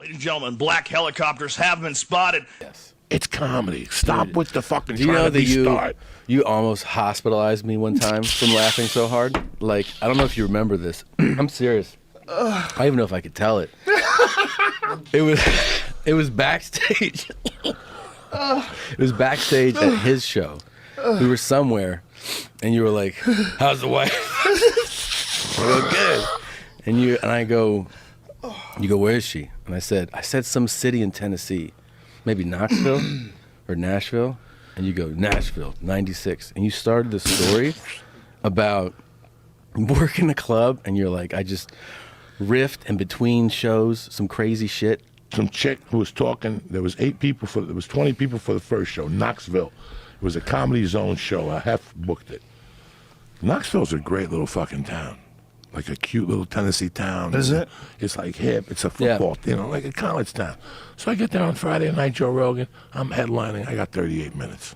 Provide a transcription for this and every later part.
Ladies and gentlemen, black helicopters have been spotted. Yes. It's comedy. Stop with the fucking Do you know trying to that be start. you almost hospitalized me one time from laughing so hard? Like, I don't know if you remember this. I'm serious. I don't even know if I could tell it. It was backstage. It was backstage at his show. We were somewhere, and you were like, "How's the wife?" I go, "Good." And I go, "You go, where is she?" And I said some city in Tennessee, maybe Knoxville or Nashville. And you go, "Nashville, '96." And you started the story about working a club, and you're like, I just riffed in between shows, some crazy shit. Some chick who was talking. There was 20 people for the first show. Knoxville. It was a Comedy Zone show. I half booked it. Knoxville's a great little fucking town. Like a cute little Tennessee town. Is it? It's like hip. It's a football, like a college town. So I get there on Friday night, Joe Rogan. I'm headlining. I got 38 minutes.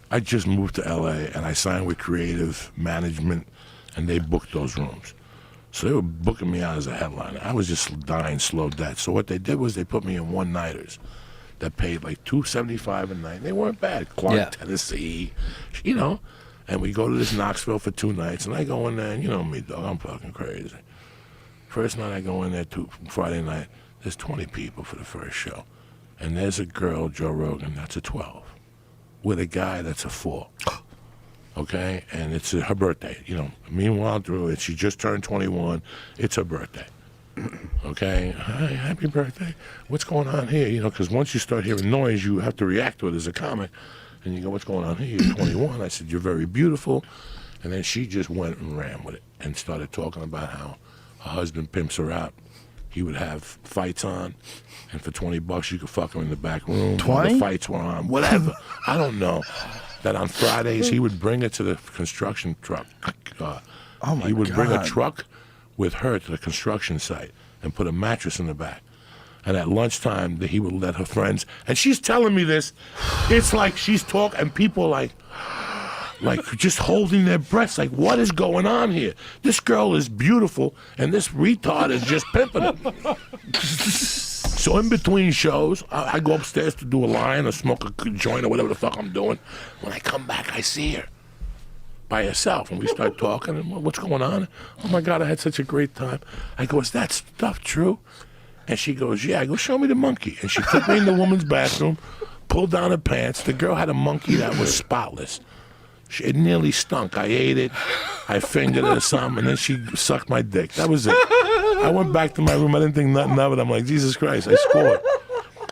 I just moved to L.A. and I signed with Creative Management, and they booked those rooms. So they were booking me out as a headliner. I was just dying slow death. So what they did was they put me in one-nighters that paid like $275 a night. They weren't bad. Clark, Tennessee, And we go to this Knoxville for 2 nights, and I go in there, and you know me, dog, I'm fucking crazy. First night I go in there, Friday night, there's 20 people for the first show. And there's a girl, Joe Rogan, that's a 12, with a guy that's a 4. Okay? And it's her birthday, Meanwhile, she just turned 21. It's her birthday. Okay? Hi, happy birthday. What's going on here? Because once you start hearing noise, you have to react to it as a comic. And you go, what's going on here? You're 21. I said, you're very beautiful. And then she just went and ran with it and started talking about how her husband pimps her out. He would have fights on, and for $20 you could fuck him in the back room. 20? The fights were on, whatever. I don't know. That on Fridays he would bring it to the construction truck. He would bring a truck with her to the construction site and put a mattress in the back. And at lunchtime, he would let her friends, and she's telling me this. It's like she's talking, and people like just holding their breaths, like, what is going on here? This girl is beautiful, and this retard is just pimping her. So in between shows, I go upstairs to do a line or smoke a joint or whatever the fuck I'm doing. When I come back, I see her by herself, and we start talking, and what's going on? Oh my God, I had such a great time. I go, is that stuff true? And she goes, yeah. I go, show me the monkey. And she took me in the woman's bathroom, pulled down her pants. The girl had a monkey that was spotless. It nearly stunk. I ate it. I fingered it or something, and then she sucked my dick. That was it. I went back to my room. I didn't think nothing of it. I'm like, Jesus Christ, I scored.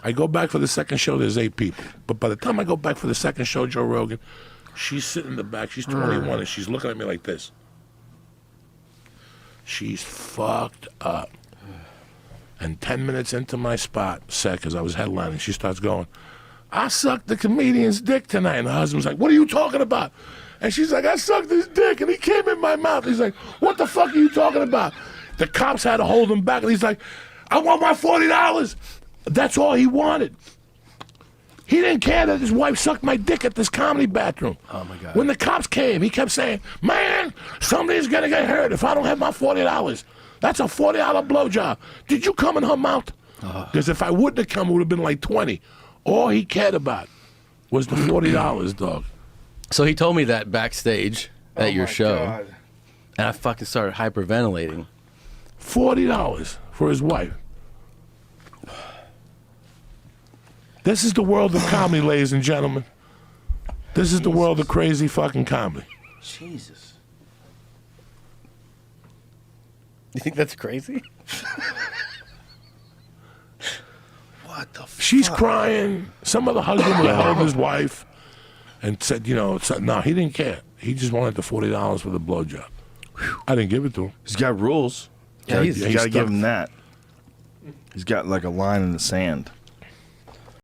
I go back for the second show. There's 8 people. But by the time I go back for the second show, Joe Rogan, she's sitting in the back. She's 21, and she's looking at me like this. She's fucked up. And 10 minutes into my spot, because I was headlining, she starts going, I sucked the comedian's dick tonight. And her husband's like, what are you talking about? And she's like, I sucked his dick, and he came in my mouth. He's like, what the fuck are you talking about? The cops had to hold him back, and he's like, I want my $40. That's all he wanted. He didn't care that his wife sucked my dick at this comedy bathroom. Oh, my God. When the cops came, he kept saying, man, somebody's going to get hurt if I don't have my $40. That's a $40 blowjob. Did you come in her mouth? Because if I wouldn't have come, it would have been like 20. All he cared about was the $40, dog. So he told me that backstage at your show, God. and I fucking started hyperventilating. $40 for his wife. This is the world of comedy, ladies and gentlemen. This is the world of crazy fucking comedy. Jesus. You think that's crazy? What the fuck? She's crying. Some other husband would have held his wife and said, no, he didn't care. He just wanted the $40 for the blowjob. I didn't give it to him. He's got rules. Yeah, You gotta stuck. give him that. He's got like a line in the sand.